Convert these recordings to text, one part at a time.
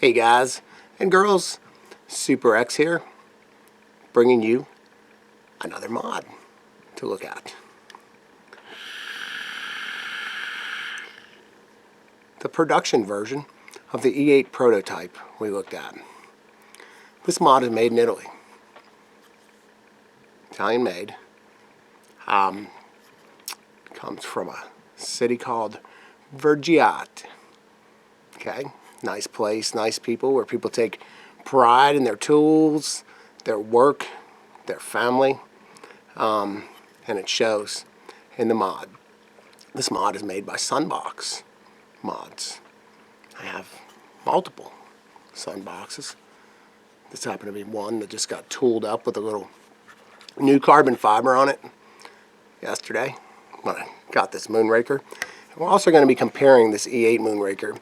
Hey guys and girls, Super X here, bringing you another mod to look at. The production version of the E8 prototype we looked at. This mod is made in Italy. Italian made. Comes from a city called Vergiate. Okay, nice place, nice people, where people take pride in their tools, their work, their family, and it shows in the mod. This mod is made by SunBox mods. I have multiple SunBoxes. This happened to be one that just got tooled up with a little new carbon fiber on it yesterday when I got this Moonraker. We're also going to be comparing this E8 Moonraker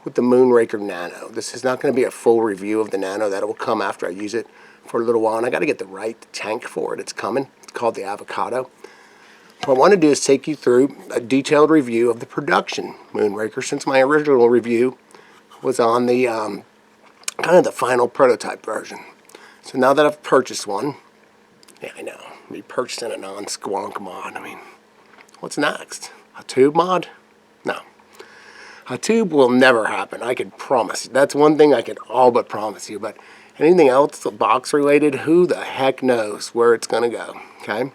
with the Moonraker Nano. This is not going to be a full review of the Nano. That will come after I use it for a little while, and I got to get the right tank for it. It's coming. It's called the Avocado. What I want to do is take you through a detailed review of the production Moonraker, since my original review was on the kind of the final prototype version. So now that I've purchased one, yeah, I know, me purchasing a non-squonk mod. I mean, what's next? A tube mod? No. A tube will never happen, I can promise you. That's one thing I can all but promise you. But anything else box related, who the heck knows where it's going to go, okay?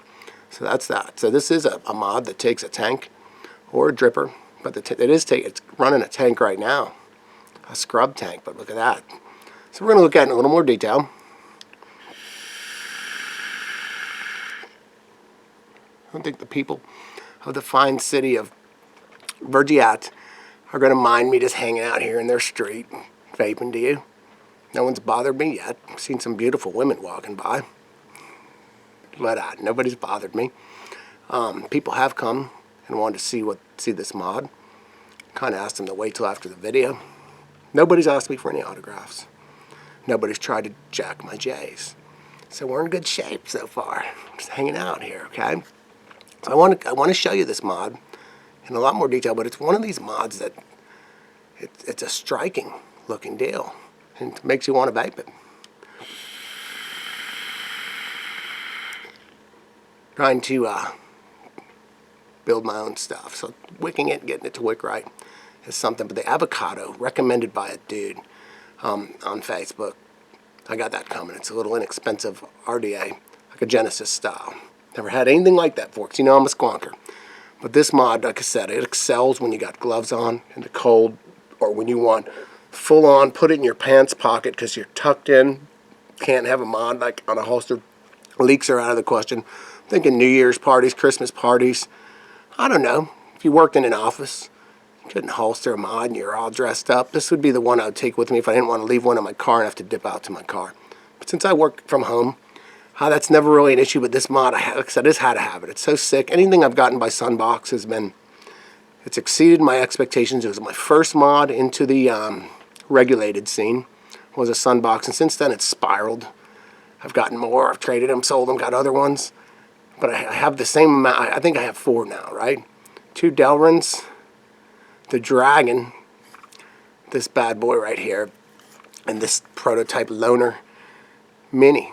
So that's that. So this is a mod that takes a tank or a dripper, but it's running a tank right now, a scrub tank, but look at that. So we're going to look at it in a little more detail. I don't think the people of the fine city of Vergiate are going to mind me just hanging out here in their street vaping, do you? No one's bothered me yet. I've seen some beautiful women walking by, but nobody's bothered me. People have come and wanted to see this mod. Kind of asked them to wait till after the video. Nobody's asked me for any autographs. Nobody's tried to jack my J's. So we're in good shape so far. Just hanging out here, okay? So I want to show you this mod in a lot more detail, but it's one of these mods that it's a striking looking deal, and it makes you want to vape it. Trying to build my own stuff, so wicking it, getting it to wick right is something. But the Avocado, recommended by a dude on Facebook, I got that coming. It's a little inexpensive RDA, like a Genesis style. Never had anything like that before, because you know I'm a squonker. But this mod, like I said, it excels when you got gloves on in the cold, or when you want full on, put it in your pants pocket because you're tucked in. Can't have a mod like on a holster. Leaks are out of the question. I'm thinking New Year's parties, Christmas parties. I don't know. If you worked in an office, you couldn't holster a mod and you're all dressed up. This would be the one I would take with me if I didn't want to leave one in my car and have to dip out to my car. But since I work from home, that's never really an issue. But this mod, like I said, I just had to have it. It's so sick. Anything I've gotten by SunBox has been, it's exceeded my expectations. It was my first mod into the regulated scene, was a SunBox, and since then it's spiraled. I've gotten more. I've traded them, sold them, got other ones. But I have the same amount. I think I have 4 now, right? 2 Delrins, the Dragon, this bad boy right here, and this prototype Loner Mini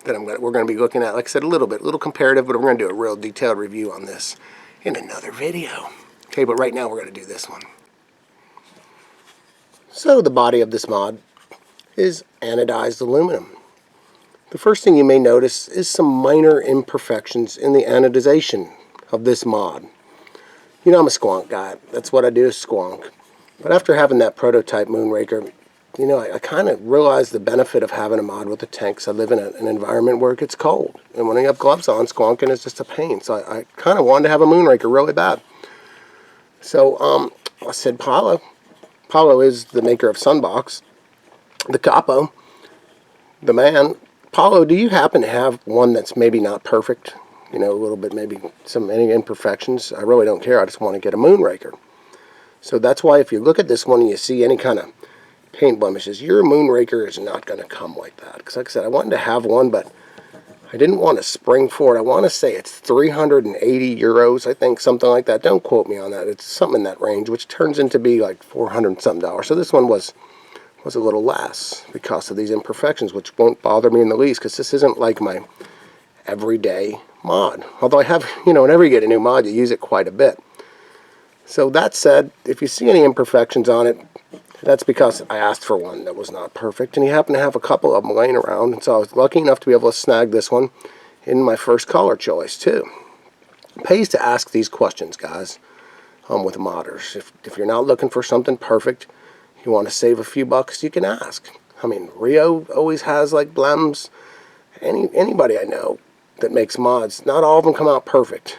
that we're going to be looking at. Like I said, a little comparative, but we're going to do a real detailed review on this in another video. Okay, but right now we're going to do this one. So the body of this mod is anodized aluminum. The first thing you may notice is some minor imperfections in the anodization of this mod. You know I'm a squonk guy. That's what I do, is squonk. But after having that prototype Moonraker, you know, I kind of realized the benefit of having a mod with a tank, because I live in an environment where it gets cold. And when I have gloves on, squonking is just a pain. So I kind of wanted to have a Moonraker really bad. So I said, Paulo is the maker of SunBox, the capo, the man. Paulo, do you happen to have one that's maybe not perfect? You know, a little bit, maybe any imperfections? I really don't care. I just want to get a Moonraker. So that's why if you look at this one and you see any kind of paint blemishes, your Moonraker is not going to come like that. Because like I said, I wanted to have one, but I didn't want to spring for it. I want to say it's 380 euros, I think, something like that. Don't quote me on that. It's something in that range, which turns into be like $400 something. So this one was was a little less because of these imperfections, which won't bother me in the least because this isn't like my everyday mod. Although I have, whenever you get a new mod, you use it quite a bit. So that said, if you see any imperfections on it, that's because I asked for one that was not perfect, and you happen to have a couple of them laying around, and so I was lucky enough to be able to snag this one in my first color choice too. It pays to ask these questions, guys, with modders. If you're not looking for something perfect, you want to save a few bucks, you can ask. I mean, Rio always has like blems. Anybody I know that makes mods, not all of them come out perfect.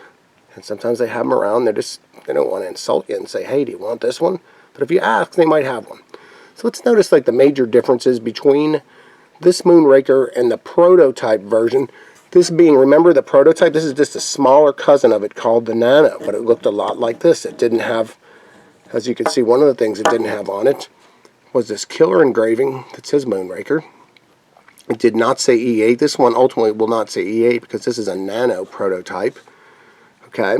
And sometimes they have them around, they don't want to insult you and say, hey, do you want this one? But if you ask, they might have one. So let's notice like the major differences between this Moonraker and the prototype version. This being, remember the prototype, this is just a smaller cousin of it called the Nano, but it looked a lot like this. It didn't have, as you can see, one of the things it didn't have on it was this killer engraving that says Moonraker. It did not say E8. This one ultimately will not say E8 because this is a Nano prototype. Okay.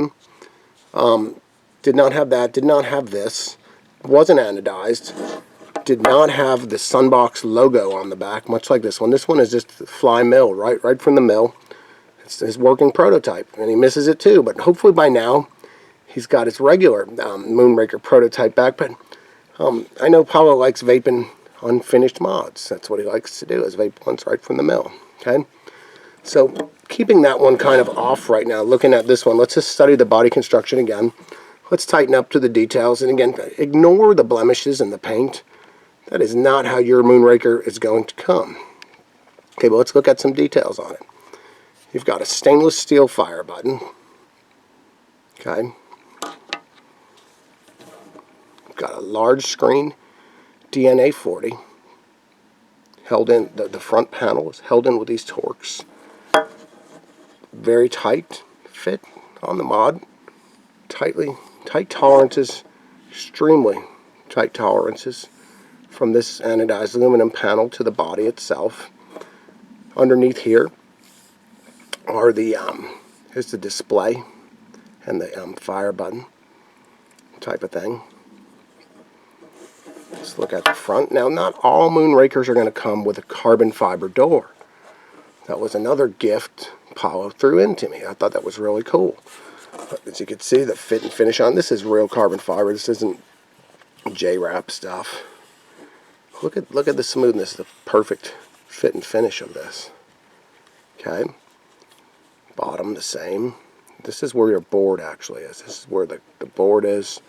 Did not have that, did not have this. Wasn't anodized, did not have the SunBox logo on the back, much like this one. This one is just fly mill, right from the mill. It's his working prototype, and he misses it too, but hopefully by now he's got his regular Moonraker prototype back. But I know Paulo likes vaping unfinished mods. That's what he likes to do, is vape ones right from the mill. Okay, so keeping that one kind of off right now, looking at this one, let's just study the body construction again. Let's tighten up to the details, and again, ignore the blemishes in the paint. That is not how your Moonraker is going to come. Okay, but let's look at some details on it. You've got a stainless steel fire button. Okay. You've got a large screen DNA 40. Held in, the front panel is held in with these Torx. Very tight fit on the mod. Tight tolerances, extremely tight tolerances from this anodized aluminum panel to the body itself. Underneath here are here's the display and the fire button type of thing. Let's look at the front. Now, not all Moonrakers are going to come with a carbon fiber door. That was another gift Paulo threw into me. I thought that was really cool. But as you can see, the fit and finish on this is real carbon fiber. This isn't J-wrap stuff. Look at the smoothness, the perfect fit and finish of this. Okay. Bottom the same. This is where your board actually is. This is where the board is.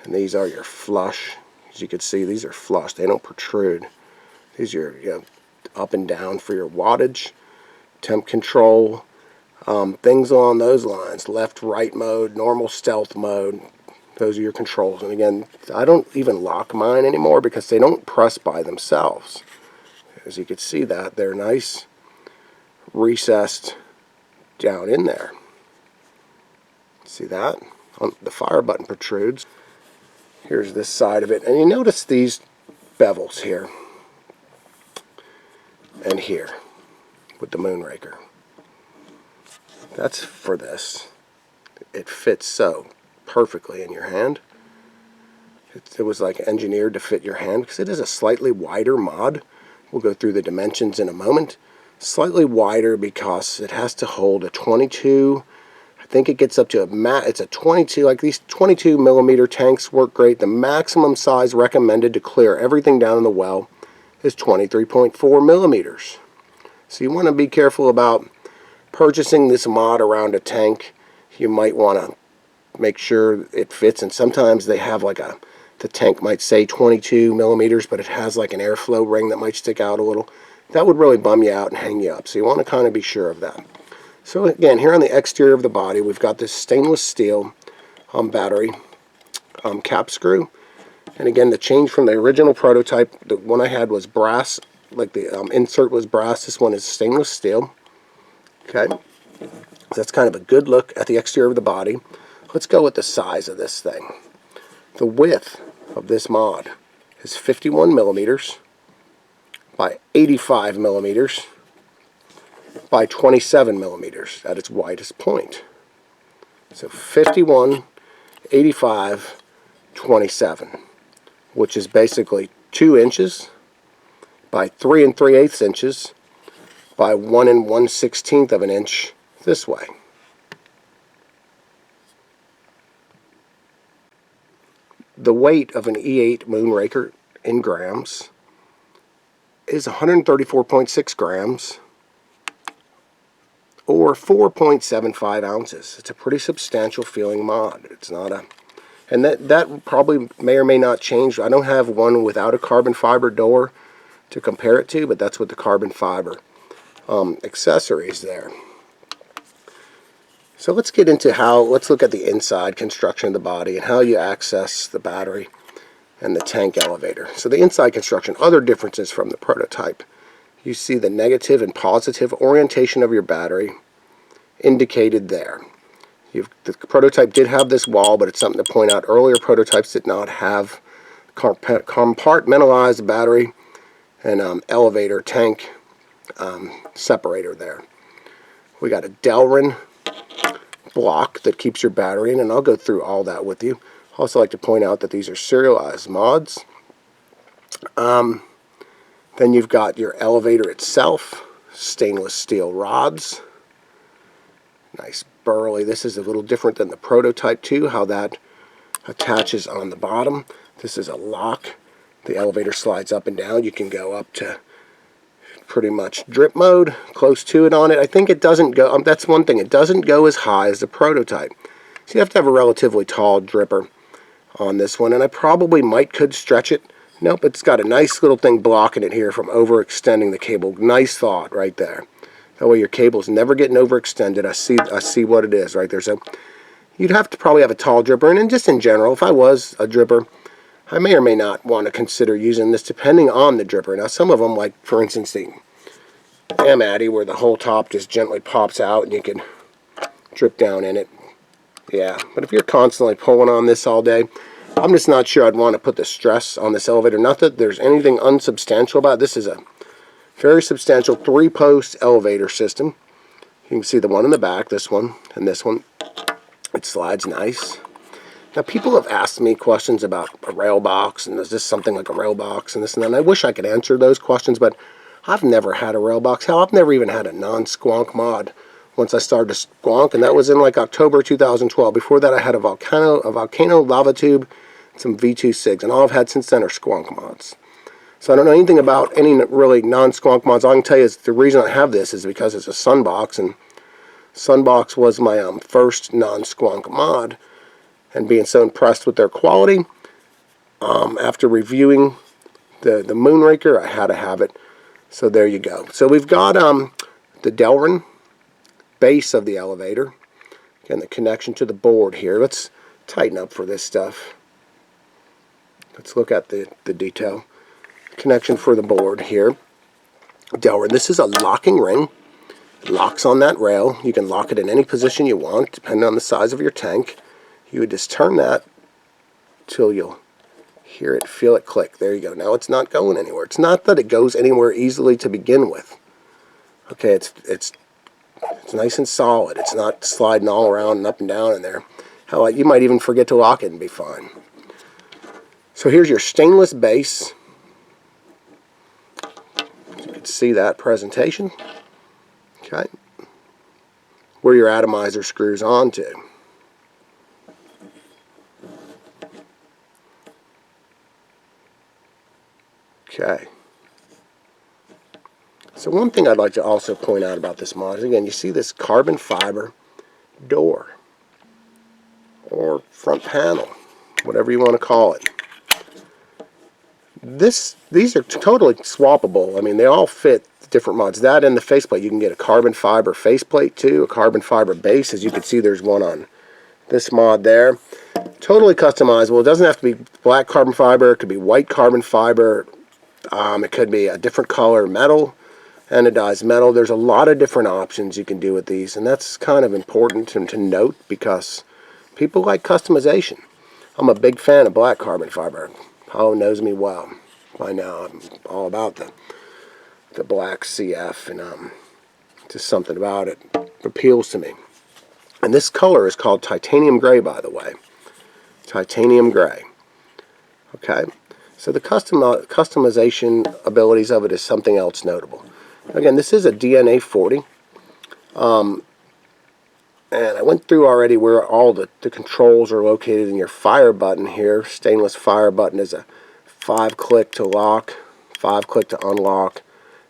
And these are your flush. As you can see, these are flush. They don't protrude. These are your up and down for your wattage, temp control, things along those lines. Left, right mode, normal stealth mode. Those are your controls. And again, I don't even lock mine anymore because they don't press by themselves. As you can see that, they're nice, recessed down in there. See that? The fire button protrudes. Here's this side of it. And you notice these bevels here and here with the Moonraker. That's for this. It fits so perfectly in your hand. It was like engineered to fit your hand because it is a slightly wider mod. We'll go through the dimensions in a moment. Slightly wider because it has to hold a 22. I think it gets up to it's a 22. Like these 22 millimeter tanks work great. The maximum size recommended to clear everything down in the well is 23.4 millimeters. So you want to be careful about purchasing this mod around a tank. You might want to make sure it fits, and sometimes they have like the tank might say 22 millimeters, but it has like an airflow ring that might stick out a little. That would really bum you out and hang you up, so you want to kind of be sure of that. So again, here on the exterior of the body, we've got this stainless steel battery cap screw. And again, the change from the original prototype, the one I had was brass, like the insert was brass. This one is stainless steel. Okay, so that's kind of a good look at the exterior of the body. Let's go with the size of this thing. The width of this mod is 51 millimeters by 85 millimeters by 27 millimeters at its widest point. So 51, 85, 27, which is basically 2 inches by 3 3/8 inches by 1 1/16 of an inch this way. The weight of an E8 Moonraker in grams is 134.6 grams or 4.75 ounces. It's a pretty substantial feeling mod. It's not a, and that probably may or may not change. I don't have one without a carbon fiber door to compare it to, but that's what the carbon fiber accessories there. So let's get into let's look at the inside construction of the body and how you access the battery and the tank elevator. So the inside construction, other differences from the prototype. You see the negative and positive orientation of your battery indicated there. The prototype did have this wall, but it's something to point out. Earlier prototypes did not have compartmentalized battery and elevator tank separator there. We got a Delrin block that keeps your battery in, and I'll go through all that with you. I also like to point out that these are serialized mods. Then you've got your elevator itself, stainless steel rods. Nice burly. This is a little different than the prototype too, how that attaches on the bottom. This is a lock. The elevator slides up and down. You can go up to pretty much drip mode, close to it on it. I think it doesn't go, that's one thing, it doesn't go as high as the prototype. So you have to have a relatively tall dripper on this one, and I probably could stretch it. Nope, it's got a nice little thing blocking it here from overextending the cable. Nice thought right there. That way your cable's never getting overextended. I see what it is right there. So you'd have to probably have a tall dripper, and then just in general, if I was a dripper, I may or may not want to consider using this depending on the dripper. Now some of them, like for instance the Amati, where the whole top just gently pops out and you can drip down in it. Yeah, but if you're constantly pulling on this all day, I'm just not sure I'd want to put the stress on this elevator. Not that there's anything unsubstantial about it. This is a very substantial 3-post elevator system. You can see the one in the back, this one, and this one. It slides nice. Now, people have asked me questions about a rail box, and is this something like a rail box, and this and that, and I wish I could answer those questions, but I've never had a rail box. Hell, I've never even had a non-squonk mod once I started to squonk, and that was in like October 2012. Before that, I had a volcano lava tube, some V2 SIGs, and all I've had since then are squonk mods. So I don't know anything about any really non-squonk mods. All I can tell you is the reason I have this is because it's a SunBox, and SunBox was my first non-squonk mod. And being so impressed with their quality, after reviewing the Moonraker, I had to have it. So there you go. So we've got the Delrin base of the elevator. Again, the connection to the board here. Let's tighten up for this stuff. Let's look at the detail. Connection for the board here. Delrin. This is a locking ring. It locks on that rail. You can lock it in any position you want, depending on the size of your tank. You would just turn that till you'll hear it, feel it click. There you go. Now it's not going anywhere. It's not that it goes anywhere easily to begin with. Okay, it's nice and solid. It's not sliding all around and up and down in there. Hell, you might even forget to lock it and be fine. So here's your stainless base. You can see that presentation. Okay. Where your atomizer screws onto. Okay. So one thing I'd like to also point out about this mod is, again, you see this carbon fiber door or front panel, whatever you want to call it. These are totally swappable. I mean, they all fit different mods. That and the faceplate, you can get a carbon fiber faceplate too, a carbon fiber base. As you can see, there's one on this mod there. Totally customizable. It doesn't have to be black carbon fiber. It could be white carbon fiber. It could be a different color metal, anodized metal. There's a lot of different options you can do with these, and that's kind of important to note because people like customization. I'm a big fan of black carbon fiber. Paulo knows me well by now. I'm all about the black CF, and just something about it appeals to me. And this color is called titanium gray, by the way. Titanium gray. Okay. So the customization abilities of it is something else notable. Again, this is a DNA 40. And I went through already where all the controls are located in your fire button here. Stainless fire button is a 5-click to lock, 5-click to unlock.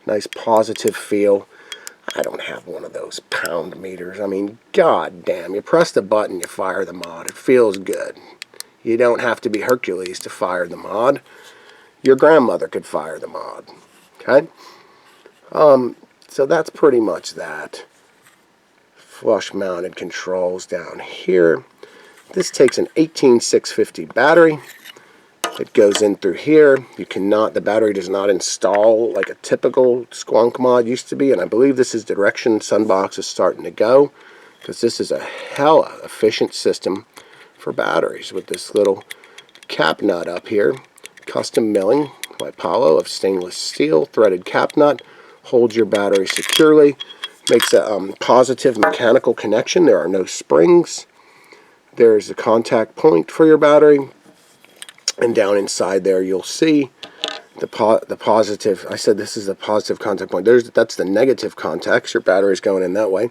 Nice positive feel. I don't have one of those pound meters. I mean, god damn, you press the button, you fire the mod. It feels good. You don't have to be Hercules to fire the mod. Your grandmother could fire the mod. Okay? So that's pretty much that. Flush mounted controls down here. This takes an 18650 battery. It goes in through here. The battery does not install like a typical Squonk mod used to be, and I believe this is the direction SunBox is starting to go, because this is a hella efficient system for batteries with this little cap nut up here. Custom milling by Apollo of stainless steel, threaded cap nut, holds your battery securely, makes a positive mechanical connection. There are no springs. There's a contact point for your battery. And down inside there, you'll see the positive. I said this is a positive contact point. That's the negative contacts. Your battery's going in that way.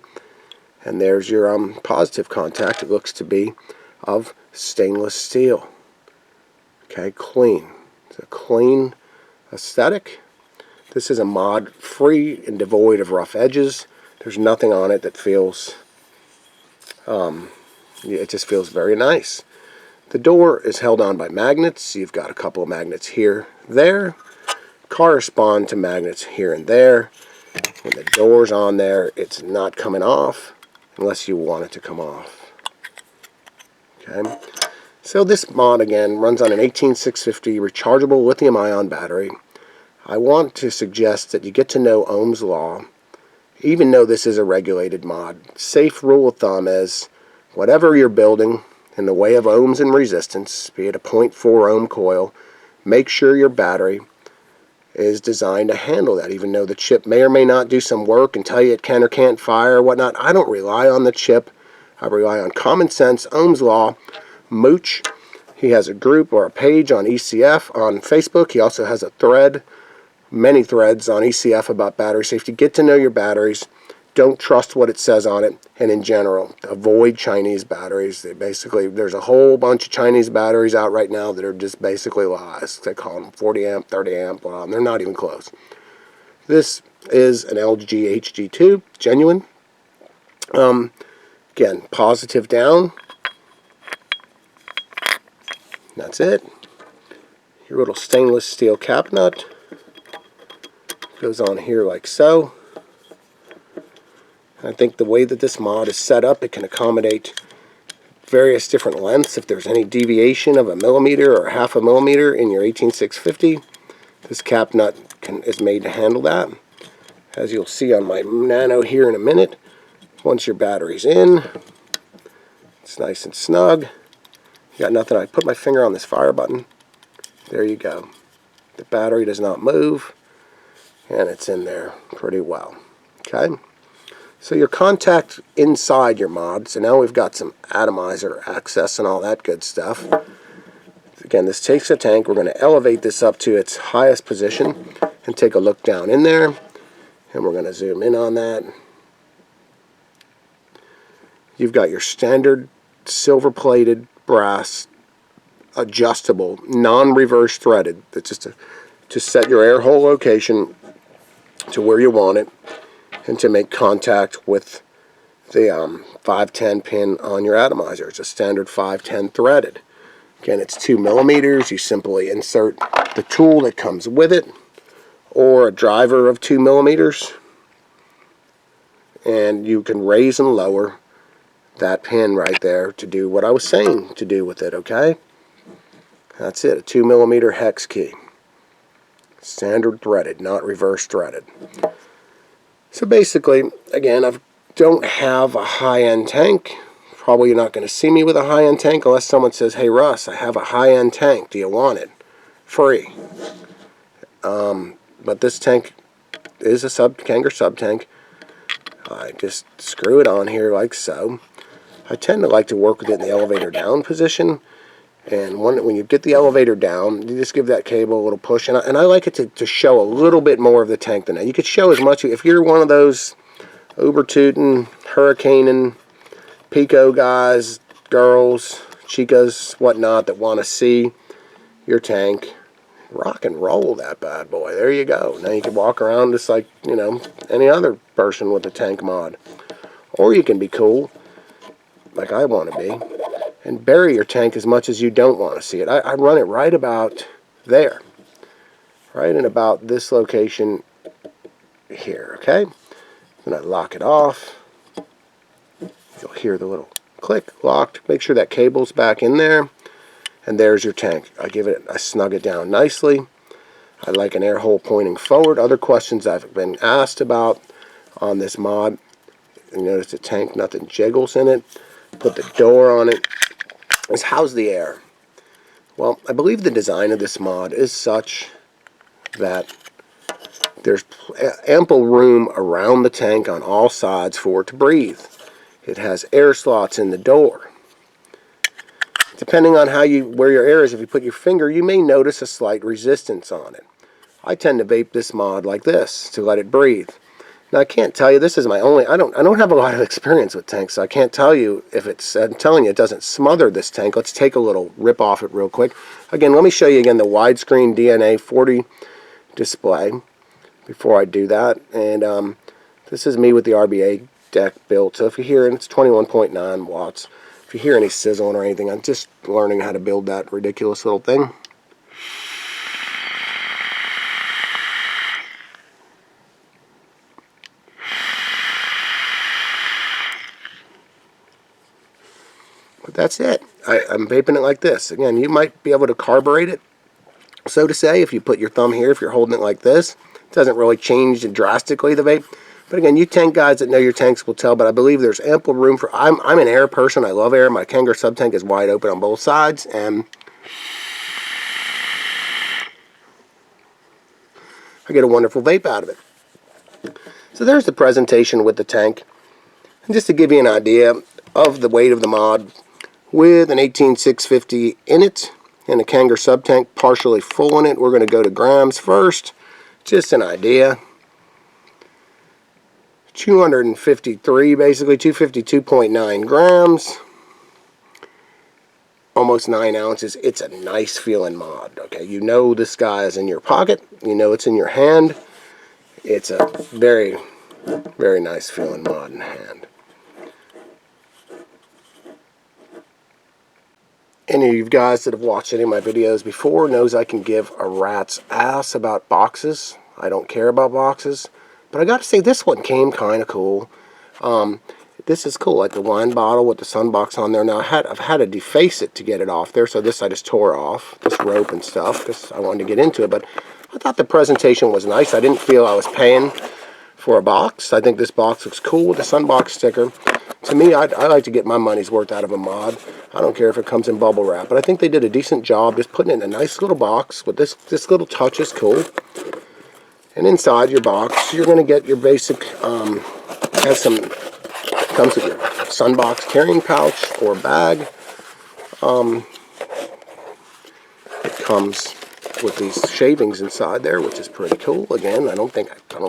And there's your positive contact. It looks to be of stainless steel. Okay, clean. It's a clean aesthetic. This is a mod free and devoid of rough edges. There's nothing on it that feels. It just feels very nice. The door is held on by magnets. You've got a couple of magnets here, there, correspond to magnets here and there. When the door's on there, it's not coming off unless you want it to come off. Okay. So this mod, again, runs on an 18650 rechargeable lithium-ion battery. I want to suggest that you get to know Ohm's law, even though this is a regulated mod. Safe rule of thumb is whatever you're building in the way of ohms and resistance, be it a 0.4 ohm coil, make sure your battery is designed to handle that. Even though the chip may or may not do some work and tell you it can or can't fire or whatnot, I don't rely on the chip. I rely on common sense, Ohm's law. Mooch, he has a group or a page on ECF on Facebook. He also has a thread, many threads on ECF about battery safety. Get to know your batteries. Don't trust what it says on it, and in general, avoid Chinese batteries. There's a whole bunch of Chinese batteries out right now that are just basically lies. They call them 40 amp, 30 amp, blah, and they're not even close. This is an LG HG2, genuine. Again, positive down. That's it. Your little stainless steel cap nut goes on here like so. I think the way that this mod is set up, it can accommodate various different lengths. If there's any deviation of a millimeter or half a millimeter in your 18650, this cap nut is made to handle that. As you'll see on my Nano here in a minute, once your battery's in, it's nice and snug. You got nothing. I put my finger on this fire button. There you go. The battery does not move, and it's in there pretty well. Okay. So your contact inside your mod, so now we've got some atomizer access and all that good stuff. Again, this takes a tank. We're going to elevate this up to its highest position and take a look down in there. And we're going to zoom in on that. You've got your standard silver-plated brass adjustable, non-reverse threaded. That's just to set your air hole location to where you want it, and to make contact with the 510 pin on your atomizer. It's a standard 510 threaded. Again, it's 2 millimeters. You simply insert the tool that comes with it, or a driver of 2 millimeters, and you can raise and lower that pin right there to do what I was saying to do with it, okay? That's it, a 2 millimeter hex key. Standard threaded, not reverse threaded. So basically, again, I don't have a high-end tank. Probably you're not going to see me with a high-end tank unless someone says, hey Russ, I have a high-end tank. Do you want it? Free. But this tank is a Kanger sub-tank. I just screw it on here like so. I tend to like to work with it in the elevator down position. And when you get the elevator down, you just give that cable a little push. And I like it to show a little bit more of the tank than that. You could show as much. If you're one of those uber-tootin', hurricaning, Pico guys, girls, chicas, whatnot, that want to see your tank, rock and roll that bad boy. There you go. Now you can walk around just like, you know, any other person with a tank mod. Or you can be cool, like I want to be, and bury your tank as much as you don't want to see it. I run it right about there. Right in about this location here, okay? Then I lock it off. You'll hear the little click, locked. Make sure that cable's back in there. And there's your tank. I snug it down nicely. I like an air hole pointing forward. Other questions I've been asked about on this mod. You notice the tank, nothing jiggles in it. Put the door on it. Is how's the air? Well, I believe the design of this mod is such that there's ample room around the tank on all sides for it to breathe. It has air slots in the door. Depending on where your air is, if you put your finger, you may notice a slight resistance on it. I tend to vape this mod like this to let it breathe. Now I can't tell you, this is my only, I don't have a lot of experience with tanks, so I can't tell you if it's, I'm telling you it doesn't smother this tank. Let's take a little rip off it real quick. Again, let me show you again the widescreen DNA 40 display before I do that. And this is me with the RBA deck built. So if you hear it, it's 21.9 watts. If you hear any sizzling or anything, I'm just learning how to build that ridiculous little thing. But that's it. I'm vaping it like this. Again, you might be able to carburate it, so to say, if you put your thumb here, if you're holding it like this. It doesn't really change drastically, the vape. But again, you tank guys that know your tanks will tell, but I believe there's ample room for, I'm an air person. I love air. My Kangaroo sub-tank is wide open on both sides, and I get a wonderful vape out of it. So there's the presentation with the tank. And just to give you an idea of the weight of the mod, with an 18650 in it, and a Kangaroo sub-tank partially full in it. We're going to go to grams first. Just an idea. 253, basically 252.9 grams, almost 9 ounces. It's a nice feeling mod. Okay, you know this guy is in your pocket. You know it's in your hand. It's a very, very nice feeling mod in hand. Any of you guys that have watched any of my videos before knows I can give a rat's ass about boxes. I don't care about boxes. But I got to say, this one came kind of cool. This is cool, like the wine bottle with the SunBox on there. Now, I've had to deface it to get it off there, so this I just tore off, this rope and stuff, because I wanted to get into it. But I thought the presentation was nice. I didn't feel I was paying for a box. I think this box looks cool with the SunBox sticker. To me, I like to get my money's worth out of a mod. I don't care if it comes in bubble wrap, but I think they did a decent job just putting it in a nice little box with this little touch is cool. And inside your box, you're going to get your basic, comes with your SunBox carrying pouch or bag. It comes with these shavings inside there, which is pretty cool. Again, I don't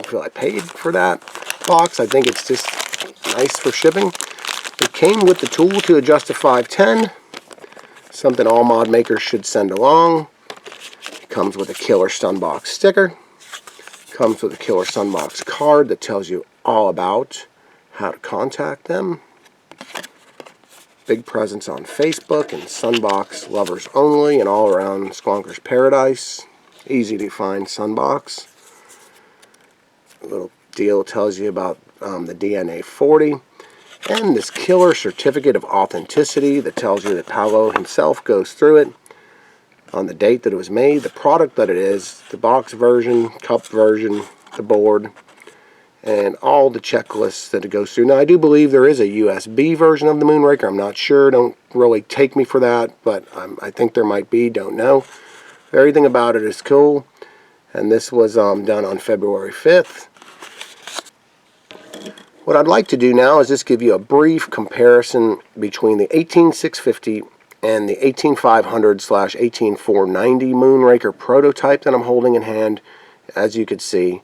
feel I paid for that box. I think it's just nice for shipping. It came with the tool to adjust to 510, something all mod makers should send along. It comes with a killer SunBox sticker. Comes with a killer SunBox card that tells you all about how to contact them. Big presence on Facebook and SunBox lovers only and all around Squonker's Paradise. Easy to find SunBox. A little deal tells you about the DNA 40. And this killer certificate of authenticity that tells you that Paolo himself goes through it on the date that it was made, the product that it is, the box version, cup version, the board, and all the checklists that it goes through. Now, I do believe there is a USB version of the Moonraker. I'm not sure. Don't really take me for that, but I think there might be. Don't know. Everything about it is cool. And this was done on February 5th. What I'd like to do now is just give you a brief comparison between the 18650 and the 18500/18490 Moonraker prototype that I'm holding in hand. As you can see,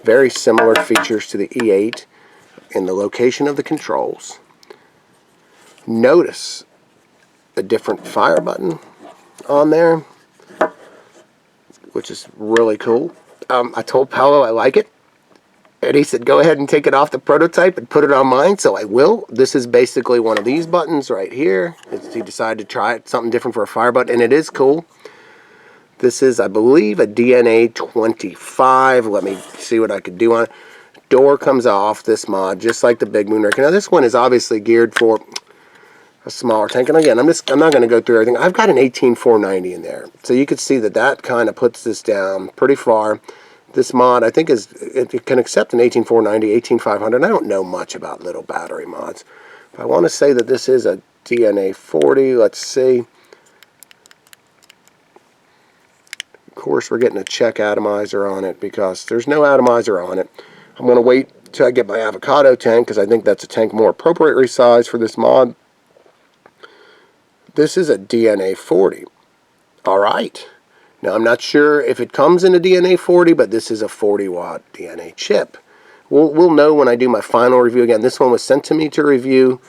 very similar features to the E8 in the location of the controls. Notice the different fire button on there, which is really cool. I told Paolo I like it, and he said go ahead and take it off the prototype and put it on mine, so I will. This is basically one of these buttons right here. He decided to try it, something different for a fire button, and it is cool. This is, I believe, a DNA 25. Let me see what I could do on it. Door comes off this mod, just like the big Moonraker. Now this one is obviously geared for a smaller tank, and again, I'm not going to go through everything. I've got an 18490 in there, so you can see that kind of puts this down pretty far. This mod, I think, it can accept an 18490, 18500. I don't know much about little battery mods. But I want to say that this is a DNA 40. Let's see. Of course, we're getting a check atomizer on it because there's no atomizer on it. I'm going to wait till I get my avocado tank because I think that's a tank more appropriately sized for this mod. This is a DNA 40. All right. Now, I'm not sure if it comes in a DNA 40, but this is a 40-watt DNA chip. We'll know when I do my final review. Again, this one was sent to me to review.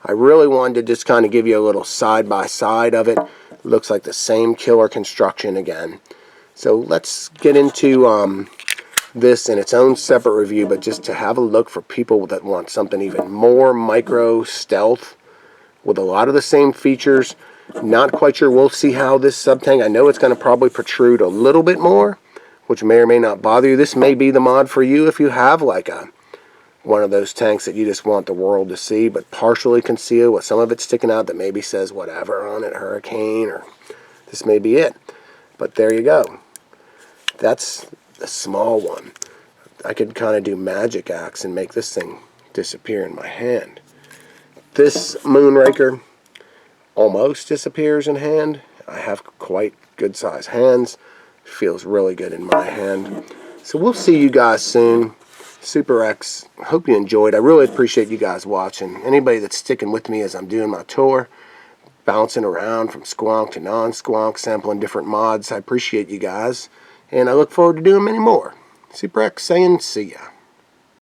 I really wanted to just kind of give you a little side-by-side of it. It looks like the same killer construction again. So let's get into this in its own separate review, but just to have a look for people that want something even more micro stealth with a lot of the same features. Not quite sure. We'll see how this sub-tank, I know it's going to probably protrude a little bit more, which may or may not bother you. This may be the mod for you if you have like one of those tanks that you just want the world to see, but partially concealed with some of it sticking out that maybe says whatever on it, Hurricane, or this may be it. But there you go. That's the small one. I could kind of do magic acts and make this thing disappear in my hand. This Moonraker almost disappears in hand. I have quite good size hands. Feels really good in my hand. So we'll see you guys soon. Super X, hope you enjoyed. I really appreciate you guys watching. Anybody that's sticking with me as I'm doing my tour, bouncing around from squonk to non-squonk, sampling different mods. I appreciate you guys, and I look forward to doing many more. Super X saying see ya.